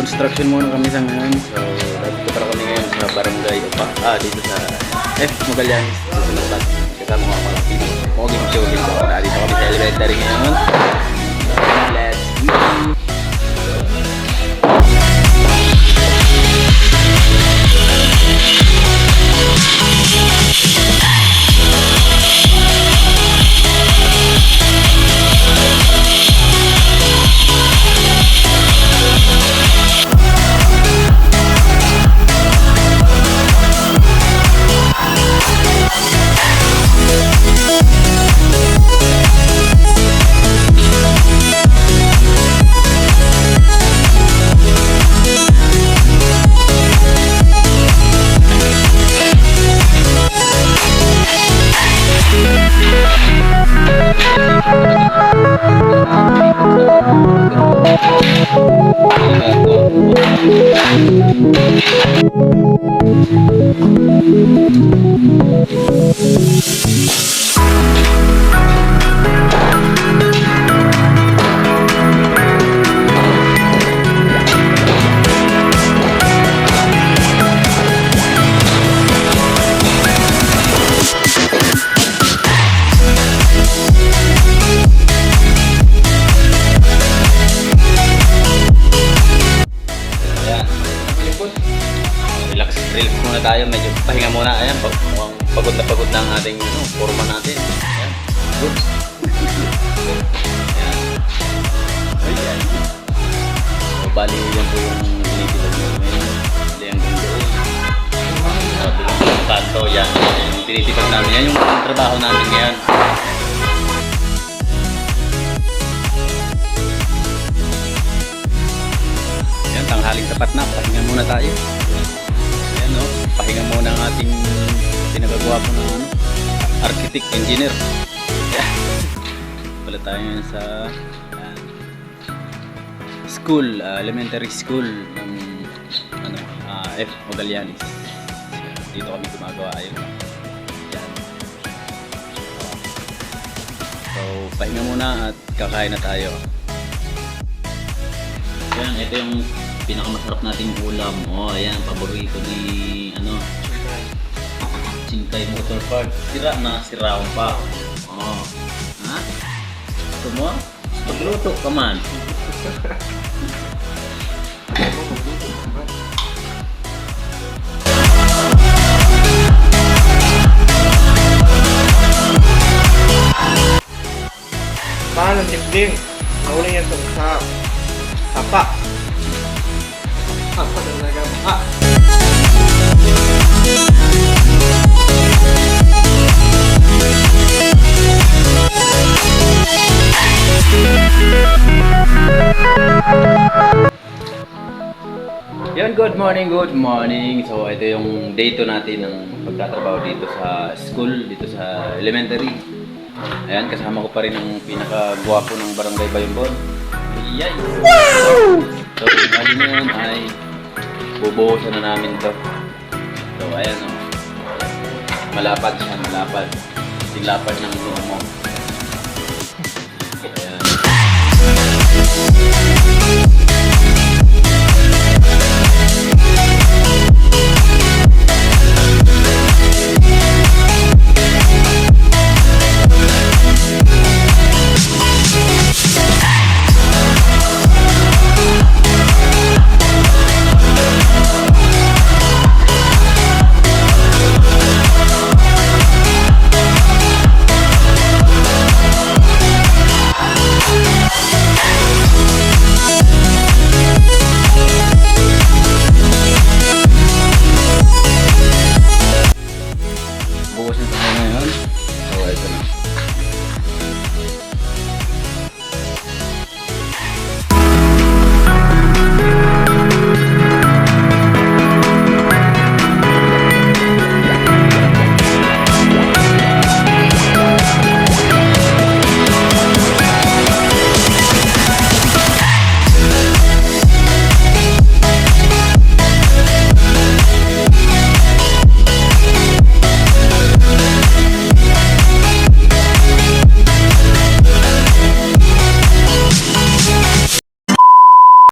Construction muna kami sa ngayon. So, dito para kami ngayon sa barangay dito sa F. Magallanes. Susunod pa. Kasama ko mga Pino. Moging show dito. Dito kami sa elementary ngayon. Let's go! Relax muna tayo, medyo pahinga muna. Ayan, mukhang pagod na ang ating forma natin. Ayan, good. Ayan. Ayan. So, bali yan po yung tinitignan nyo ngayon. Bali ang ganda. Sabi lang yung kanto, yan. Yung tinitignan namin. Yan yung trabaho namin ngayon. Ayan, tanghaling tapat na. Pahinga muna tayo. Pahinga muna ang ating pinagagawa po ng architect engineer. Yeah. Pala tayo sa school, elementary school ng F. Magallanes. Dito kami gumagawa ayun. Yan. So, pahinga muna at kakain na tayo. Yan, ito yung pinakamasarap nating ulam. Oh, ayan, paborito ni Singkay Motor Park. Sira na, siraw pa. Oh. Ha? Gusto mo? Pagluto ka man. Paano timling? Nauling yan sa sapa. Sapa talaga. Yan, good morning. So, ito yung day 2 natin ng pagtatrabaho dito sa school, dito sa elementary. Ayan, kasama ko pa rin ang pinakagwapo ng barangay Bayambon. Yay! Wow! So, hali na yan ay bubuhusan na namin to. So, ayan o. Malapad siya, malapad. Silapad ng loob mo.